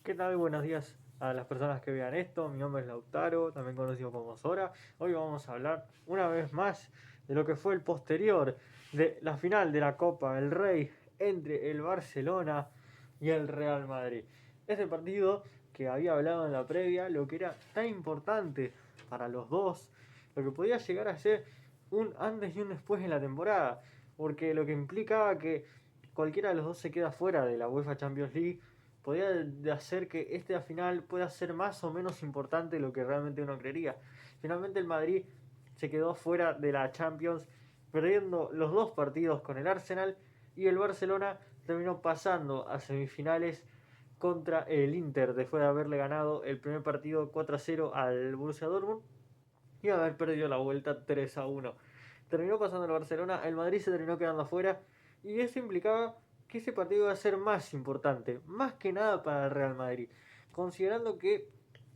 ¿Qué tal? Buenos días a las personas que vean esto. Mi nombre es Lautaro, también conocido como Sora. Hoy vamos a hablar una vez más de lo que fue el posterior de la final de la Copa del Rey entre el Barcelona y el Real Madrid. Este partido que había hablado en la previa, lo que era tan importante para los dos, lo que podía llegar a ser un antes y un después en la temporada, porque lo que implicaba que cualquiera de los dos se queda fuera de la UEFA Champions League podría hacer que esta final pueda ser más o menos importante de lo que realmente uno creería. Finalmente el Madrid se quedó fuera de la Champions, perdiendo los dos partidos con el Arsenal, y el Barcelona terminó pasando a semifinales contra el Inter después de haberle ganado el primer partido 4-0 al Borussia Dortmund y haber perdido la vuelta 3-1. Terminó pasando el Barcelona, el Madrid se terminó quedando afuera y eso implicaba que ese partido iba a ser más importante, más que nada para el Real Madrid, considerando que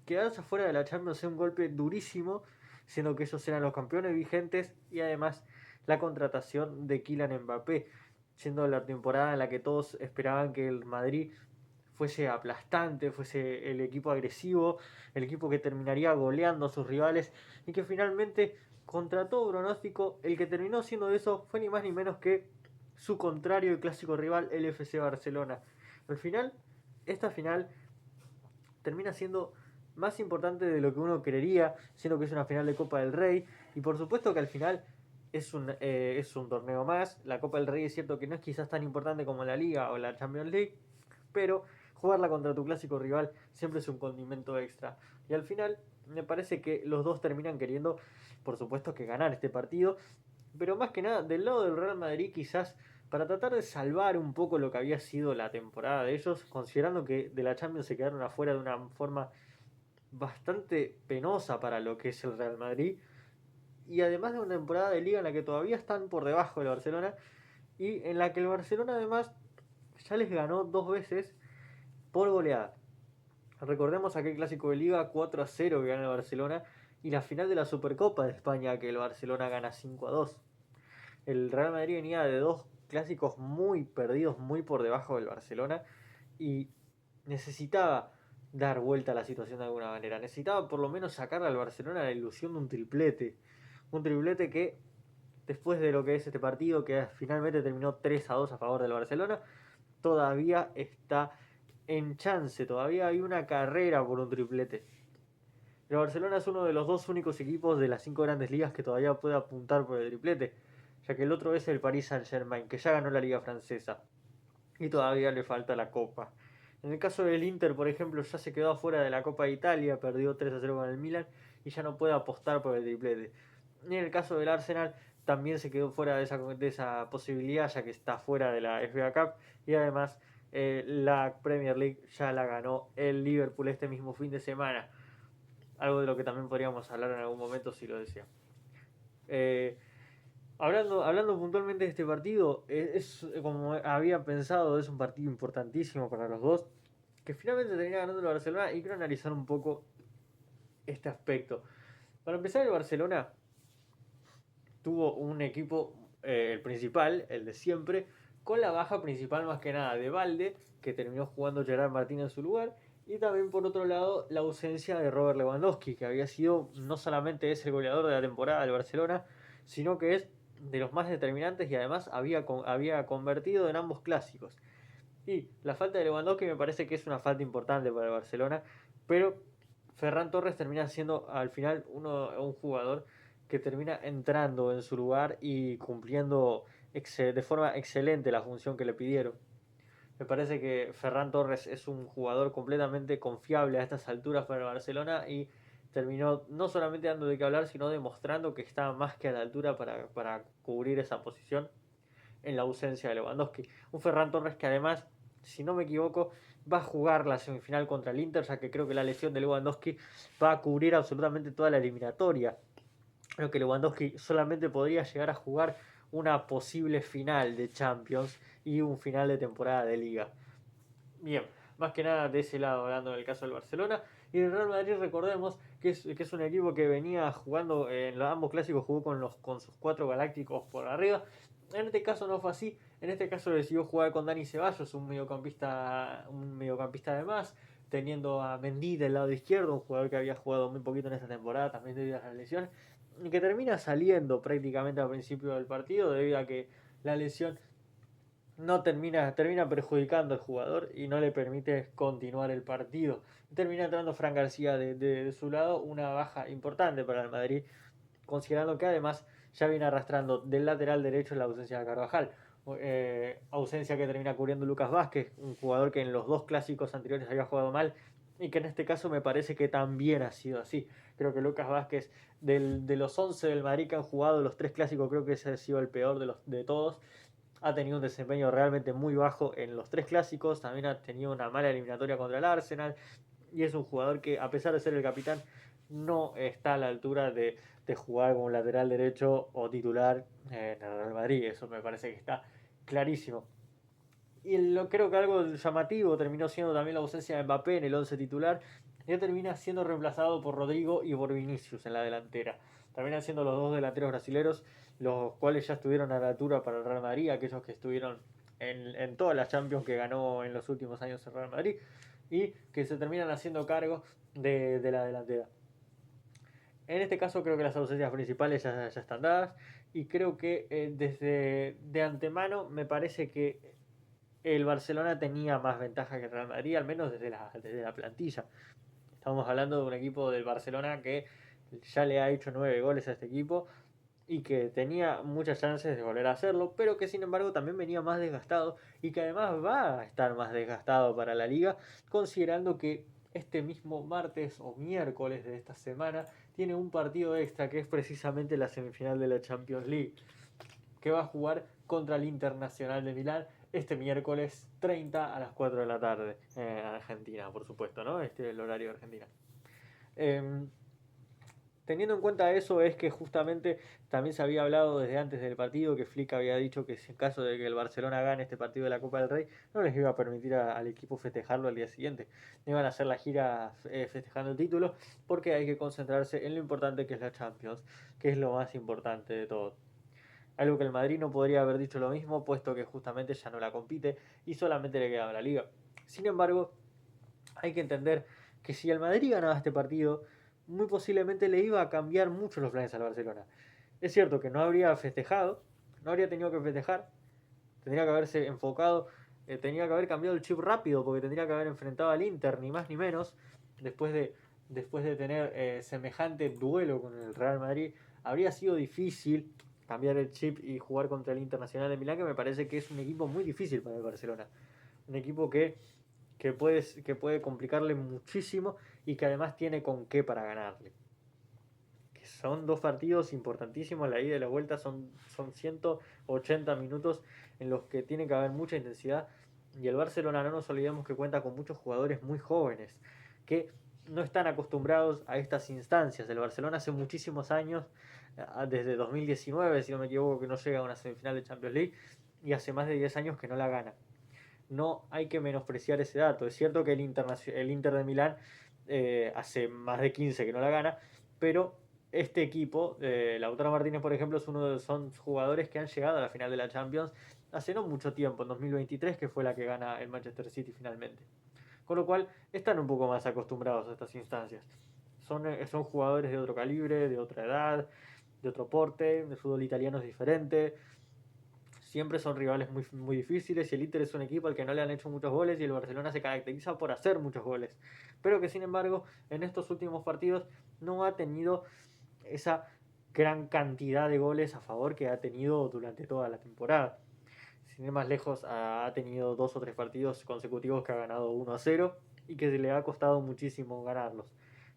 quedarse afuera de la Champions es un golpe durísimo, siendo que ellos eran los campeones vigentes y además la contratación de Kylian Mbappé, siendo la temporada en la que todos esperaban que el Madrid fuese aplastante, fuese el equipo agresivo, el equipo que terminaría goleando a sus rivales y que finalmente, contra todo pronóstico, el que terminó siendo eso fue ni más ni menos que su contrario y clásico rival, el FC Barcelona. Al final, esta final termina siendo más importante de lo que uno creería, siendo que es una final de Copa del Rey, y por supuesto que al final es un torneo más. La Copa del Rey es cierto que no es quizás tan importante como la Liga o la Champions League, pero jugarla contra tu clásico rival siempre es un condimento extra. Y al final me parece que los dos terminan queriendo, por supuesto, que ganar este partido, pero más que nada del lado del Real Madrid quizás para tratar de salvar un poco lo que había sido la temporada de ellos, considerando que de la Champions se quedaron afuera de una forma bastante penosa para lo que es el Real Madrid, y además de una temporada de liga en la que todavía están por debajo del Barcelona y en la que el Barcelona además ya les ganó dos veces por goleada. Recordemos aquel clásico de liga 4-0 que gana el Barcelona y la final de la Supercopa de España que el Barcelona gana 5-2. El Real Madrid venía de dos clásicos muy perdidos, muy por debajo del Barcelona, y necesitaba dar vuelta a la situación de alguna manera. Necesitaba por lo menos sacarle al Barcelona la ilusión de un triplete. Un triplete que, después de lo que es este partido, que finalmente terminó 3-2 a favor del Barcelona, todavía está en chance, todavía hay una carrera por un triplete. El Barcelona es uno de los dos únicos equipos de las cinco grandes ligas que todavía puede apuntar por el triplete, ya que el otro es el Paris Saint-Germain, que ya ganó la liga francesa y todavía le falta la Copa. En el caso del Inter, por ejemplo, ya se quedó afuera de la Copa de Italia, perdió 3-0 con el Milan y ya no puede apostar por el triplete. Y en el caso del Arsenal, también se quedó fuera de esa posibilidad, ya que está fuera de la FA Cup y además la Premier League ya la ganó el Liverpool este mismo fin de semana. Algo de lo que también podríamos hablar en algún momento si lo desea. Eh, hablando puntualmente de este partido, como había pensado, es un partido importantísimo para los dos, que finalmente termina ganando el Barcelona y quiero analizar un poco este aspecto. Para empezar, el Barcelona tuvo un equipo, el principal, el de siempre, con la baja principal más que nada de Valde, que terminó jugando Gerard Martín en su lugar, y también por otro lado la ausencia de Robert Lewandowski, que había sido no solamente es el goleador de la temporada del Barcelona, sino que es de los más determinantes y además había convertido en ambos clásicos. Y la falta de Lewandowski me parece que es una falta importante para el Barcelona, pero Ferran Torres termina siendo al final un jugador que termina entrando en su lugar y cumpliendo de forma excelente la función que le pidieron. Me parece que Ferran Torres es un jugador completamente confiable a estas alturas para el Barcelona y terminó no solamente dando de qué hablar, sino demostrando que estaba más que a la altura para cubrir esa posición en la ausencia de Lewandowski. Un Ferran Torres que además, si no me equivoco, va a jugar la semifinal contra el Inter, ya que creo que la lesión de Lewandowski va a cubrir absolutamente toda la eliminatoria. Creo que Lewandowski solamente podría llegar a jugar una posible final de Champions y un final de temporada de Liga. Bien, más que nada de ese lado, hablando del caso del Barcelona. Y el Real Madrid, recordemos que es un equipo que venía jugando en los ambos clásicos, jugó con sus cuatro galácticos por arriba. En este caso no fue así. En este caso decidió jugar con Dani Ceballos, un mediocampista de más. teniendo a Mendy del lado izquierdo, un jugador que había jugado muy poquito en esta temporada, también debido a la lesión, y que termina saliendo prácticamente al principio del partido debido a que la lesión no termina perjudicando al jugador y no le permite continuar el partido. Termina entrando Fran García de su lado, una baja importante para el Madrid, considerando que además ya viene arrastrando del lateral derecho la ausencia de Carvajal. Ausencia que termina cubriendo Lucas Vázquez, un jugador que en los dos clásicos anteriores había jugado mal y que en este caso me parece que también ha sido así. Creo que Lucas Vázquez, de los 11 del Madrid que han jugado los tres clásicos, creo que ese ha sido el peor de todos. Ha tenido un desempeño realmente muy bajo en los tres clásicos, también ha tenido una mala eliminatoria contra el Arsenal y es un jugador que, a pesar de ser el capitán, no está a la altura de jugar como lateral derecho o titular en el Real Madrid. Eso me parece que está clarísimo. Y creo que algo llamativo terminó siendo también la ausencia de Mbappé en el 11 titular, que termina siendo reemplazado por Rodrigo y por Vinicius en la delantera. Terminan siendo los dos delanteros brasileros, los cuales ya estuvieron a la altura para el Real Madrid, aquellos que estuvieron en todas las Champions que ganó en los últimos años el Real Madrid, y que se terminan haciendo cargo de la delantera. En este caso creo que las ausencias principales ya están dadas y creo que desde de antemano me parece que el Barcelona tenía más ventaja que el Real Madrid, al menos desde la plantilla. Estamos hablando de un equipo del Barcelona que ya le ha hecho 9 goles a este equipo y que tenía muchas chances de volver a hacerlo, pero que sin embargo también venía más desgastado y que además va a estar más desgastado para la liga, considerando que este mismo martes o miércoles de esta semana tiene un partido extra que es precisamente la semifinal de la Champions League, que va a jugar contra el Internacional de Milán este miércoles 30 a las 4 de la tarde, en Argentina, por supuesto, ¿no? Este es el horario de Argentina. Teniendo en cuenta eso, es que justamente también se había hablado desde antes del partido que Flick había dicho que si en caso de que el Barcelona gane este partido de la Copa del Rey, no les iba a permitir al equipo festejarlo al día siguiente. No iban a hacer la gira festejando el título, porque hay que concentrarse en lo importante que es la Champions, que es lo más importante de todo. Algo que el Madrid no podría haber dicho lo mismo, puesto que justamente ya no la compite y solamente le quedaba la Liga. Sin embargo, hay que entender que si el Madrid ganaba este partido, muy posiblemente le iba a cambiar mucho los planes al Barcelona. Es cierto que no habría festejado, no habría tenido que festejar, tendría que haberse enfocado, tenía que haber cambiado el chip rápido, porque tendría que haber enfrentado al Inter, ni más ni menos, después de tener semejante duelo con el Real Madrid. Habría sido difícil cambiar el chip y jugar contra el Internacional de Milán, que me parece que es un equipo muy difícil para el Barcelona. Un equipo que puede complicarle muchísimo y que además tiene con qué para ganarle. Que son dos partidos importantísimos, la ida y la vuelta son 180 minutos en los que tiene que haber mucha intensidad. Y el Barcelona, no nos olvidemos que cuenta con muchos jugadores muy jóvenes que no están acostumbrados a estas instancias. El Barcelona hace muchísimos años, desde 2019, si no me equivoco, que no llega a una semifinal de Champions League, y hace más de 10 años que no la gana. No hay que menospreciar ese dato. Es cierto que el Inter de Milán hace más de 15 que no la gana, pero este equipo, Lautaro Martínez, por ejemplo, son jugadores que han llegado a la final de la Champions hace no mucho tiempo, en 2023, que fue la que gana el Manchester City finalmente. Con lo cual, están un poco más acostumbrados a estas instancias. Son jugadores de otro calibre, de otra edad, de otro porte, el fútbol italiano es diferente. Siempre son rivales muy, muy difíciles y el Inter es un equipo al que no le han hecho muchos goles y el Barcelona se caracteriza por hacer muchos goles. Pero que sin embargo en estos últimos partidos no ha tenido esa gran cantidad de goles a favor que ha tenido durante toda la temporada. Sin ir más lejos, ha tenido 2 o 3 partidos consecutivos que ha ganado 1-0 y que se le ha costado muchísimo ganarlos.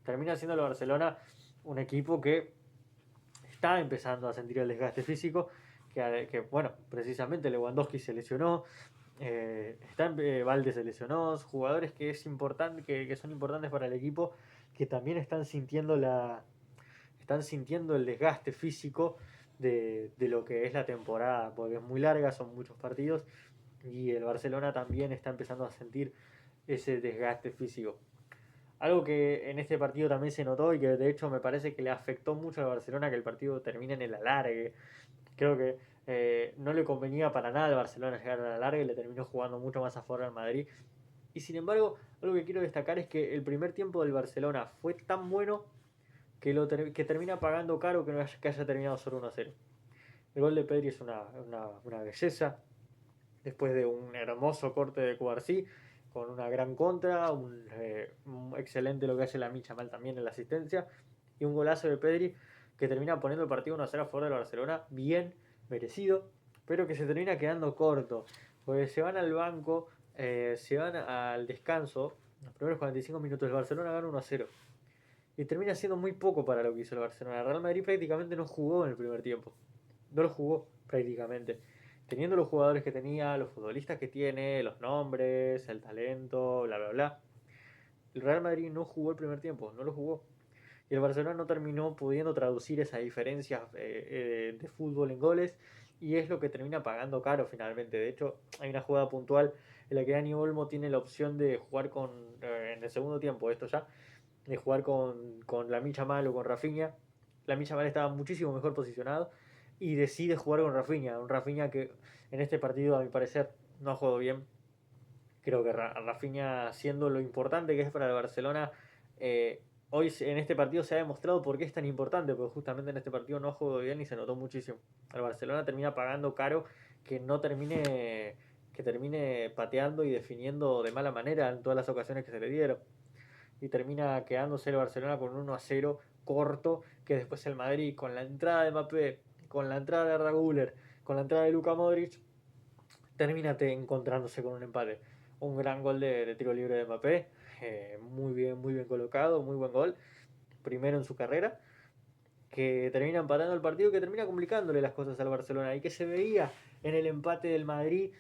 Termina siendo el Barcelona un equipo que está empezando a sentir el desgaste físico, que bueno, precisamente Lewandowski se lesionó, Valde se lesionó, jugadores que son importantes para el equipo, que también están sintiendo el desgaste físico de lo que es la temporada, porque es muy larga, son muchos partidos, y el Barcelona también está empezando a sentir ese desgaste físico. Algo que en este partido también se notó y que de hecho me parece que le afectó mucho al Barcelona que el partido termine en el alargue. Creo que no le convenía para nada al Barcelona llegar al alargue y le terminó jugando mucho más a favor al Madrid. Y sin embargo, algo que quiero destacar es que el primer tiempo del Barcelona fue tan bueno que termina pagando caro que haya terminado solo 1-0. El gol de Pedri es una belleza, después de un hermoso corte de Cubarsí, con una gran contra, un excelente lo que hace la Micha mal también en la asistencia, y un golazo de Pedri que termina poniendo el partido 1-0 a favor del Barcelona, bien merecido, pero que se termina quedando corto, porque se van al banco, se van al descanso, los primeros 45 minutos del Barcelona gana 1-0. Y termina siendo muy poco para lo que hizo el Barcelona. El Real Madrid prácticamente no jugó en el primer tiempo. No lo jugó prácticamente. Teniendo los jugadores que tenía, los futbolistas que tiene, los nombres, el talento, bla, bla, bla. El Real Madrid no jugó el primer tiempo, no lo jugó. Y el Barcelona no terminó pudiendo traducir esas diferencias de fútbol en goles. Y es lo que termina pagando caro finalmente. De hecho, hay una jugada puntual en la que Dani Olmo tiene la opción de jugar en el segundo tiempo, esto ya, de jugar con Lamine Yamal o con Rafinha. Lamine Yamal estaba muchísimo mejor posicionado y decide jugar con Rafinha. Un Rafinha que en este partido, a mi parecer, no ha jugado bien. Creo que Rafinha, siendo lo importante que es para el Barcelona, hoy en este partido se ha demostrado por qué es tan importante, porque justamente en este partido no ha jugado bien y se notó muchísimo. El Barcelona termina pagando caro que no termine que termine pateando y definiendo de mala manera en todas las ocasiones que se le dieron. Y termina quedándose el Barcelona con un 1-0 corto, que después el Madrid, con la entrada de Mbappé, con la entrada de Arda Güler, con la entrada de Luka Modric, termina encontrándose con un empate. Un gran gol de tiro libre de Mbappé, muy bien colocado, muy buen gol, primero en su carrera, que termina empatando el partido, que termina complicándole las cosas al Barcelona y que se veía en el empate del Madrid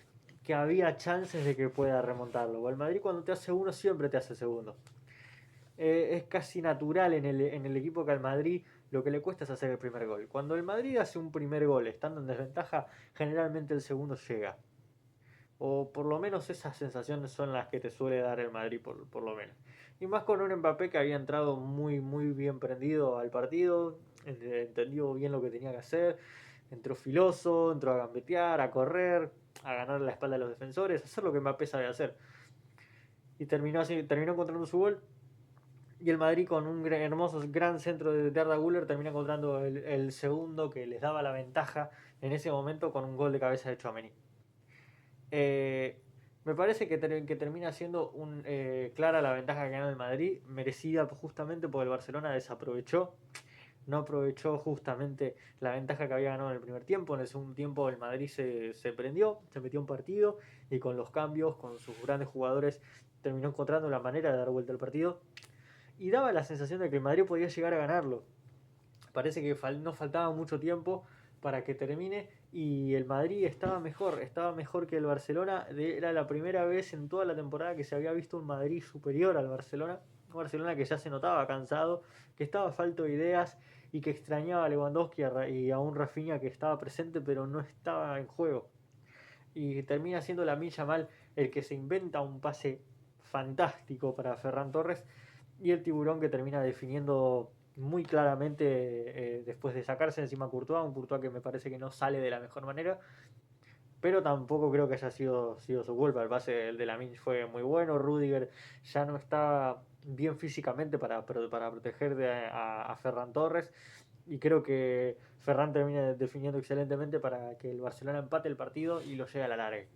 que había chances de que pueda remontarlo. O el Madrid cuando te hace uno siempre te hace segundo. Es casi natural en el equipo que al Madrid lo que le cuesta es hacer el primer gol. Cuando el Madrid hace un primer gol estando en desventaja, generalmente el segundo llega. O por lo menos esas sensaciones son las que te suele dar el Madrid, por lo menos. Y más con un Mbappé que había entrado muy bien prendido al partido, entendió bien lo que tenía que hacer, entró filoso, entró a gambetear, a correr, a ganar la espalda a los defensores, a hacer lo que Mbappé sabe hacer. Y terminó encontrando su gol. Y el Madrid con un hermoso gran centro de Arda Güler termina encontrando el segundo que les daba la ventaja en ese momento con un gol de cabeza de Tchouaméni. Me parece que termina siendo clara la ventaja que gana el Madrid, merecida justamente porque el Barcelona desaprovechó, no aprovechó justamente la ventaja que había ganado en el primer tiempo. En el segundo tiempo el Madrid se prendió, se metió un partido y con los cambios, con sus grandes jugadores, terminó encontrando la manera de dar vuelta al partido y daba la sensación de que el Madrid podía llegar a ganarlo. Parece que no faltaba mucho tiempo para que termine y el Madrid estaba mejor que el Barcelona. Era la primera vez en toda la temporada que se había visto un Madrid superior al Barcelona. Un Barcelona que ya se notaba cansado, que estaba falto de ideas y que extrañaba a Lewandowski y a un Rafinha que estaba presente pero no estaba en juego. Y termina siendo Lamine Yamal el que se inventa un pase fantástico para Ferran Torres y el tiburón que termina definiendo muy claramente después de sacarse encima a Courtois, un Courtois que me parece que no sale de la mejor manera, pero tampoco creo que haya sido su culpa. El pase de Lamine fue muy bueno, Rudiger ya no está bien físicamente para proteger a Ferran Torres y creo que Ferran termina definiendo excelentemente para que el Barcelona empate el partido y lo llegue a la larga.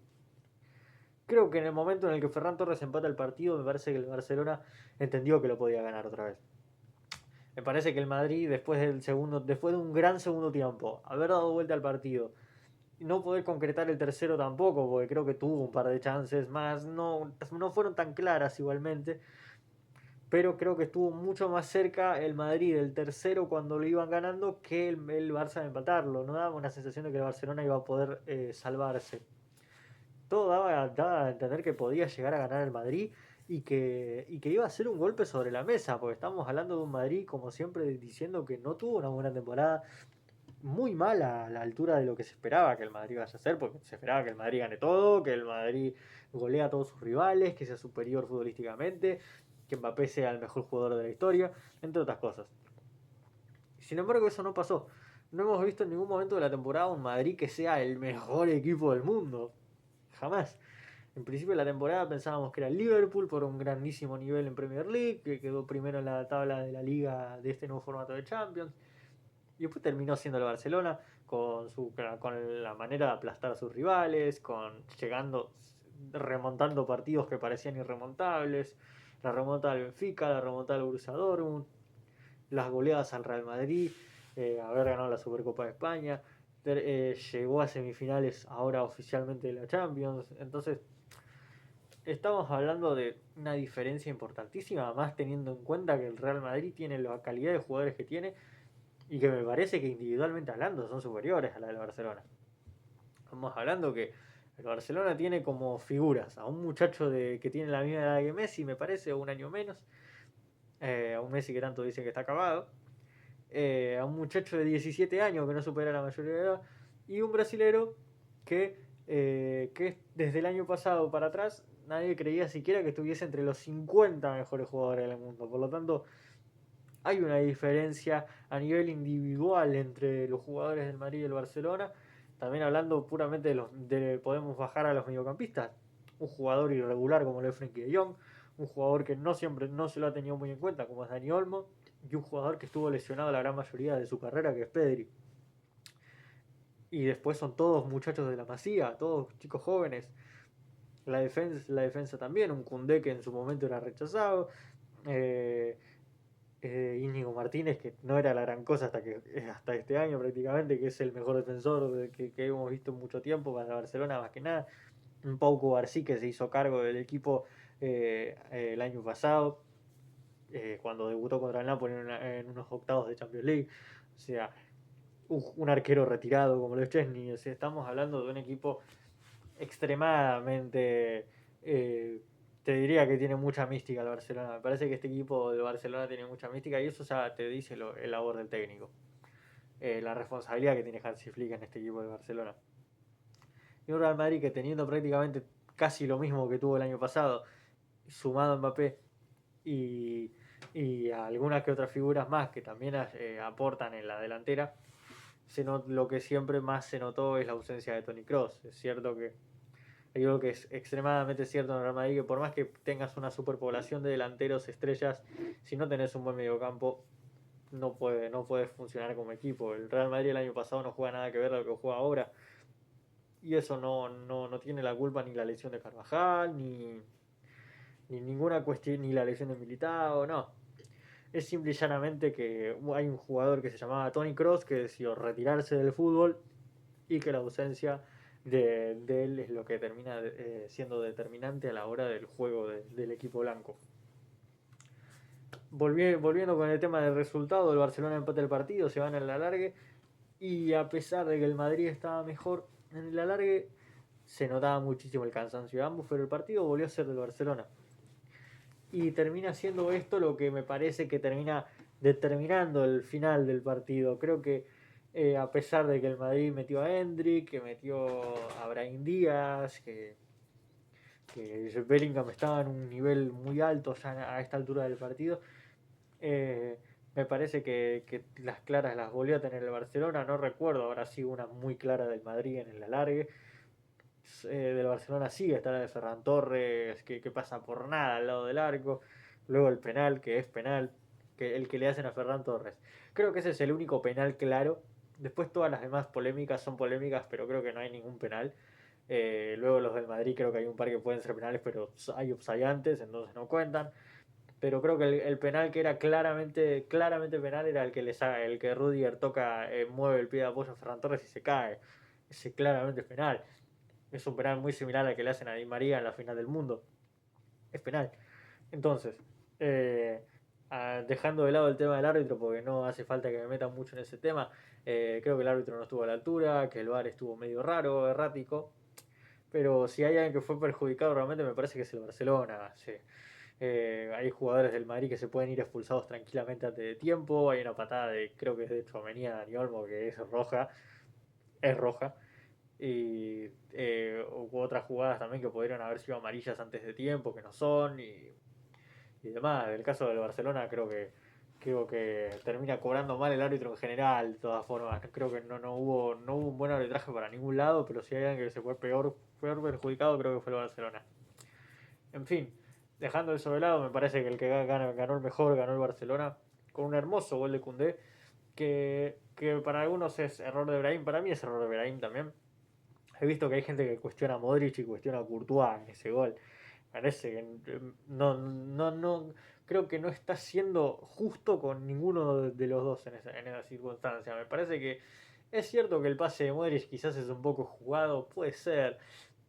Creo que en el momento en el que Ferran Torres empata el partido, me parece que el Barcelona entendió que lo podía ganar otra vez. Me parece que el Madrid, después de un gran segundo tiempo, haber dado vuelta al partido, no poder concretar el tercero tampoco, porque creo que tuvo un par de chances más, no fueron tan claras igualmente, pero creo que estuvo mucho más cerca el Madrid del tercero cuando lo iban ganando que el Barça de empatarlo. No daba una sensación de que el Barcelona iba a poder salvarse. Todo daba a entender que podía llegar a ganar el Madrid y que iba a ser un golpe sobre la mesa, porque estamos hablando de un Madrid, como siempre, diciendo que no tuvo una buena temporada, muy mala a la altura de lo que se esperaba que el Madrid vaya a hacer, porque se esperaba que el Madrid gane todo, que el Madrid golea a todos sus rivales, que sea superior futbolísticamente, que Mbappé sea el mejor jugador de la historia, entre otras cosas. Sin embargo, eso no pasó. No hemos visto en ningún momento de la temporada un Madrid que sea el mejor equipo del mundo. Jamás. En principio de la temporada pensábamos que era el Liverpool por un grandísimo nivel en Premier League, que quedó primero en la tabla de la liga de este nuevo formato de Champions. Y después terminó siendo el Barcelona con la manera de aplastar a sus rivales, remontando partidos que parecían irremontables. La remonta al Benfica, la remonta al Borussia Dortmund, las goleadas al Real Madrid, haber ganado la Supercopa de España, llegó a semifinales ahora oficialmente de la Champions. Entonces, estamos hablando de una diferencia importantísima, más teniendo en cuenta que el Real Madrid tiene la calidad de jugadores que tiene y que me parece que individualmente hablando son superiores a la del Barcelona. Estamos hablando que el Barcelona tiene como figuras a un muchacho que tiene la misma edad que Messi, me parece, o un año menos, a un Messi que tanto dicen que está acabado, a un muchacho de 17 años que no supera la mayoría de edad, y un brasilero que desde el año pasado para atrás nadie creía siquiera que estuviese entre los 50 mejores jugadores del mundo. Por lo tanto, hay una diferencia a nivel individual entre los jugadores del Madrid y el Barcelona. También hablando puramente podemos bajar a los mediocampistas. Un jugador irregular como lo es Frenkie de Jong, un jugador que no siempre no se lo ha tenido muy en cuenta como es Dani Olmo, y un jugador que estuvo lesionado la gran mayoría de su carrera que es Pedri. Y después son todos muchachos de la Masía, todos chicos jóvenes. La defensa también, un Koundé que en su momento era rechazado. Eh, Íñigo Martínez, que no era la gran cosa hasta este año prácticamente, que es el mejor defensor que hemos visto en mucho tiempo para Barcelona, más que nada. Un Pau Cubarsí que se hizo cargo del equipo el año pasado, cuando debutó contra el Napoli en unos octavos de Champions League. O sea, un arquero retirado como lo es Chesney. O sea, estamos hablando de un equipo extremadamente... te diría que tiene mucha mística el Barcelona. Me parece que este equipo de Barcelona tiene mucha mística y eso ya te dice el labor del técnico. La responsabilidad que tiene Hansi Flick en este equipo de Barcelona. Y un Real Madrid que teniendo prácticamente casi lo mismo que tuvo el año pasado, sumado a Mbappé y, y a algunas que otras figuras más que también aportan en la delantera, lo que siempre más se notó es la ausencia de Toni Kroos. Es cierto que hay algo que es extremadamente cierto en el Real Madrid, que por más que tengas una superpoblación de delanteros estrellas, si no tenés un buen mediocampo, no puede funcionar como equipo. El Real Madrid el año pasado no juega nada que ver a lo que juega ahora. Y eso no tiene la culpa ni la lesión de Carvajal, ni ninguna cuestión, ni la lesión de Militao, no. Es simple y llanamente que hay un jugador que se llamaba Toni Kroos que decidió retirarse del fútbol y que la ausencia de él es lo que termina siendo determinante a la hora del juego del equipo blanco. Volviendo con el tema del resultado, el Barcelona empata el partido, se van en la alargue y a pesar de que el Madrid estaba mejor en el alargue, se notaba muchísimo el cansancio de ambos, pero el partido volvió a ser del Barcelona. Y termina siendo esto lo que me parece que termina determinando el final del partido. Creo que a pesar de que el Madrid metió a Endrick, que metió a Brahim Díaz, que Bellingham estaba en un nivel muy alto ya a esta altura del partido, me parece que las claras las volvió a tener el Barcelona. No recuerdo, ahora sí una muy clara del Madrid en el alargue. Del Barcelona sigue está la de Ferran Torres, que pasa por nada al lado del arco. Luego el penal, que es penal, el que le hacen a Ferran Torres. Creo que ese es el único penal claro. Después todas las demás polémicas son polémicas, pero creo que no hay ningún penal. Luego los del Madrid creo que hay un par que pueden ser penales, pero hay offside antes, entonces no cuentan. Pero creo que el penal que era claramente penal era el que Rudiger toca, mueve el pie de apoyo a Ferran Torres y se cae. Ese claramente es penal. Es un penal muy similar al que le hacen a Di María en la final del mundo. Es penal. Entonces, dejando de lado el tema del árbitro, porque no hace falta que me metan mucho en ese tema, creo que el árbitro no estuvo a la altura, que el VAR estuvo medio raro, errático. Pero si hay alguien que fue perjudicado realmente me parece que es el Barcelona. Sí. Hay jugadores del Madrid que se pueden ir expulsados tranquilamente antes de tiempo. Hay una patada creo que es de Tchouaméni a Dani Olmo, que es roja. Es roja. Y hubo otras jugadas también que pudieron haber sido amarillas antes de tiempo, que no son, y demás. En el caso del Barcelona creo que termina cobrando mal el árbitro en general, de todas formas. Creo que no hubo un buen arbitraje para ningún lado, pero si hay alguien que se fue peor peor perjudicado creo que fue el Barcelona. En fin, dejando eso de lado, me parece que el que ganó el mejor, ganó el Barcelona, con un hermoso gol de Koundé, que para algunos es error de Brahim, para mí es error de Brahim también. He visto que hay gente que cuestiona a Modric y cuestiona a Courtois en ese gol. Parece que no, creo que no está siendo justo con ninguno de los dos en esa circunstancia. Me parece que es cierto que el pase de Modric quizás es un poco jugado, puede ser,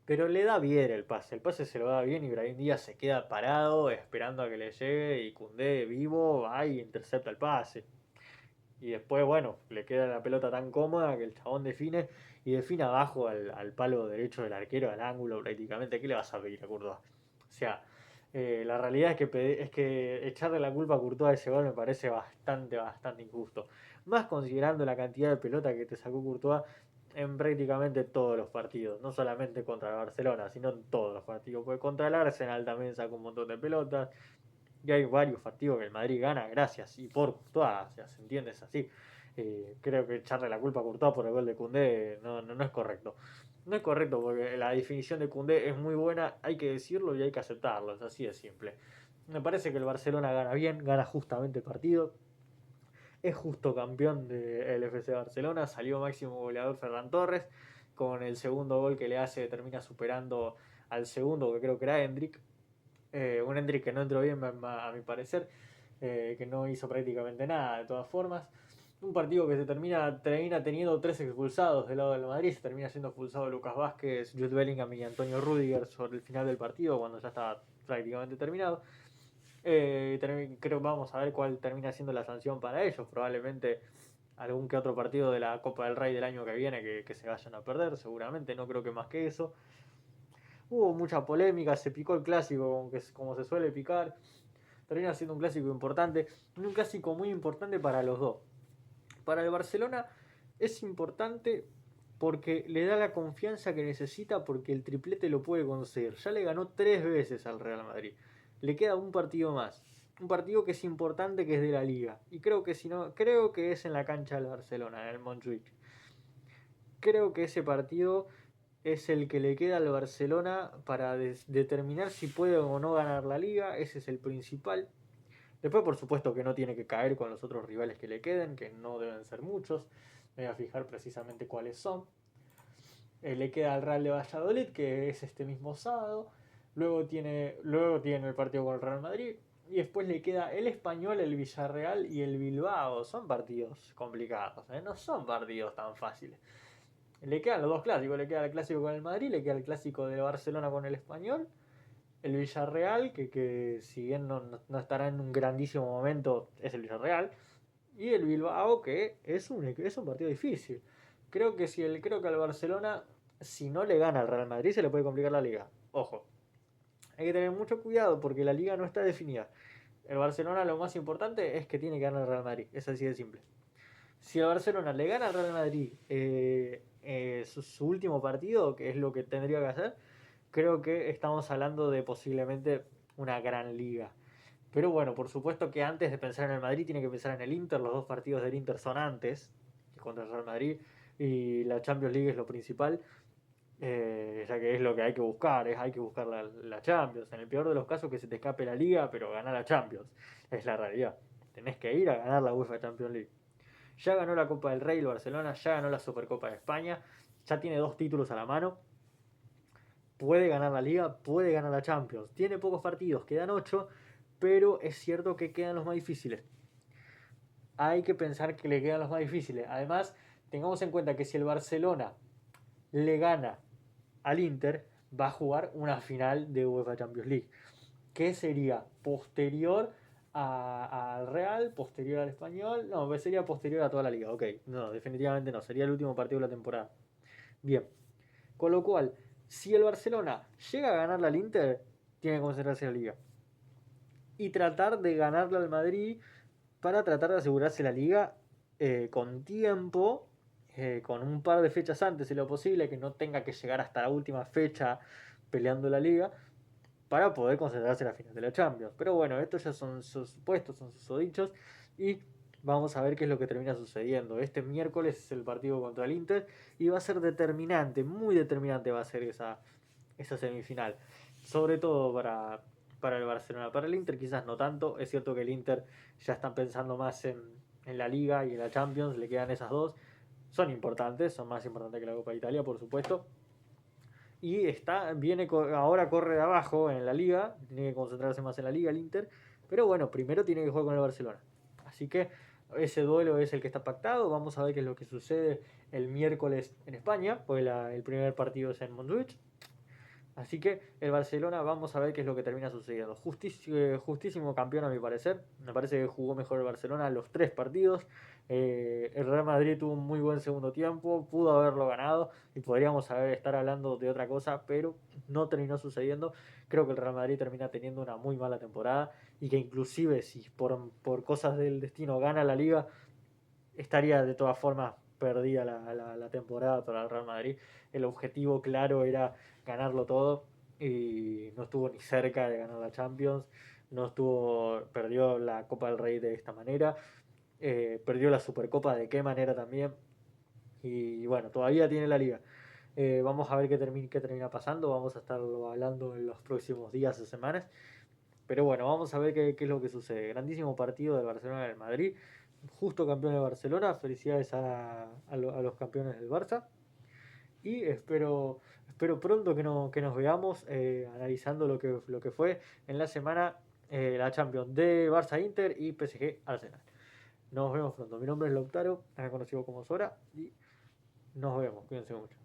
pero le da bien el pase se lo da bien y Brahim Díaz se queda parado esperando a que le llegue y Koundé vivo va y intercepta el pase. Y después, bueno, le queda la pelota tan cómoda que el chabón define y define abajo al palo derecho del arquero, al ángulo prácticamente. ¿Qué le vas a pedir a Courtois? O sea, la realidad es que echarle la culpa a Courtois de ese gol me parece bastante injusto. Más considerando la cantidad de pelota que te sacó Courtois en prácticamente todos los partidos. No solamente contra el Barcelona, sino en todos los partidos. Porque contra el Arsenal también sacó un montón de pelotas. Y hay varios partidos que el Madrid gana gracias y por Courtois, o sea, se entiende, es así. Creo que echarle la culpa a Courtois por el gol de Koundé no es correcto. No es correcto porque la definición de Koundé es muy buena, hay que decirlo y hay que aceptarlo, es así de simple. Me parece que el Barcelona gana bien, gana justamente el partido. Es justo campeón del FC Barcelona, salió máximo goleador Ferran Torres, con el segundo gol que le hace termina superando al segundo que creo que era Hendrik. Un Hendrik que no entró bien a mi parecer, que no hizo prácticamente nada de todas formas. Un partido que termina teniendo 3 expulsados del lado del Madrid, se termina siendo expulsado Lucas Vázquez, Jude Bellingham y Antonio Rüdiger sobre el final del partido cuando ya estaba prácticamente terminado. Creo vamos a ver cuál termina siendo la sanción para ellos, probablemente algún que otro partido de la Copa del Rey del año que viene que se vayan a perder, seguramente, no creo que más que eso. Hubo mucha polémica, se picó el clásico como se suele picar. Termina siendo un clásico importante, un clásico muy importante para los dos. Para el Barcelona es importante porque le da la confianza que necesita porque el triplete lo puede conseguir. Ya le ganó 3 veces al Real Madrid. Le queda un partido más. Un partido que es importante, que es de la Liga. Y creo que si no, creo que es en la cancha del Barcelona, en el Montjuic. Creo que ese partido es el que le queda al Barcelona para determinar si puede o no ganar la liga. Ese es el principal. Después, por supuesto, que no tiene que caer con los otros rivales que le queden, que no deben ser muchos. Me voy a fijar precisamente cuáles son. Le queda al Real de Valladolid, que es este mismo sábado. Luego tiene el partido con el Real Madrid. Y después le queda el Español, el Villarreal y el Bilbao. Son partidos complicados, no son partidos tan fáciles. Le quedan los dos clásicos, le queda el clásico con el Madrid, le queda el clásico de Barcelona con el Español, el Villarreal, que si bien no estará en un grandísimo momento, es el Villarreal, y el Bilbao, que es un partido difícil. Creo que al Barcelona, si no le gana al Real Madrid, se le puede complicar la liga. Ojo, hay que tener mucho cuidado porque la liga no está definida. El Barcelona lo más importante es que tiene que ganar al Real Madrid, es así de simple. Si el Barcelona le gana al Real Madrid su último partido, que es lo que tendría que hacer, creo que estamos hablando de posiblemente una gran liga. Pero bueno, por supuesto que antes de pensar en el Madrid tiene que pensar en el Inter. Los dos partidos del Inter son antes contra el Real Madrid y la Champions League es lo principal, ya que es lo que hay que buscar, hay que buscar la Champions. En el peor de los casos que se te escape la liga, pero ganar la Champions, es la realidad. Tenés que ir a ganar la UEFA Champions League. Ya ganó la Copa del Rey el Barcelona, ya ganó la Supercopa de España, ya tiene 2 títulos a la mano. Puede ganar la Liga, puede ganar la Champions. Tiene pocos partidos, quedan 8, pero es cierto que quedan los más difíciles. Hay que pensar que le quedan los más difíciles. Además, tengamos en cuenta que si el Barcelona le gana al Inter, va a jugar una final de UEFA Champions League, que sería posterior al Real, posterior al Español. No, sería posterior a toda la liga. Ok, no, definitivamente no. Sería el último partido de la temporada. Bien. Con lo cual, si el Barcelona llega a ganarle al Inter, tiene que concentrarse en la liga. Y tratar de ganarle al Madrid para tratar de asegurarse la liga con tiempo, con un par de fechas antes, si lo posible, que no tenga que llegar hasta la última fecha peleando la liga, para poder concentrarse en la final de la Champions. Pero bueno, estos ya son sus supuestos, son sus dichos, y vamos a ver qué es lo que termina sucediendo. Este miércoles es el partido contra el Inter y va a ser determinante, muy determinante va a ser esa semifinal. Sobre todo para el Barcelona. Para el Inter quizás no tanto. Es cierto que el Inter ya están pensando más en la Liga y en la Champions. Le quedan esas dos. Son importantes, son más importantes que la Copa de Italia, por supuesto. Y ahora corre de abajo en la Liga. Tiene que concentrarse más en la Liga el Inter. Pero bueno, primero tiene que jugar con el Barcelona. Así que ese duelo es el que está pactado. Vamos a ver qué es lo que sucede el miércoles en España. Pues el primer partido es en Montjuic. Así que el Barcelona, vamos a ver qué es lo que termina sucediendo. Justísimo campeón a mi parecer. Me parece que jugó mejor el Barcelona los 3 partidos. El Real Madrid tuvo un muy buen segundo tiempo, pudo haberlo ganado y podríamos estar hablando de otra cosa, pero no terminó sucediendo. Creo que el Real Madrid termina teniendo una muy mala temporada y que inclusive si por cosas del destino gana la liga, estaría de todas formas perdida la temporada para el Real Madrid. El objetivo claro era ganarlo todo y no estuvo ni cerca de ganar la Champions, perdió la Copa del Rey de esta manera, perdió la Supercopa de qué manera también, y bueno, todavía tiene la liga. Vamos a ver qué termina pasando, vamos a estarlo hablando en los próximos días o semanas. Pero bueno, vamos a ver qué es lo que sucede. Grandísimo partido del Barcelona y del Madrid. Justo campeón de Barcelona. Felicidades a los campeones del Barça. Y espero pronto que nos veamos analizando lo que fue en la semana la Champions de Barça Inter y PSG Arsenal. Nos vemos pronto. Mi nombre es Lautaro, también conocido como Sora. Y nos vemos. Cuídense mucho.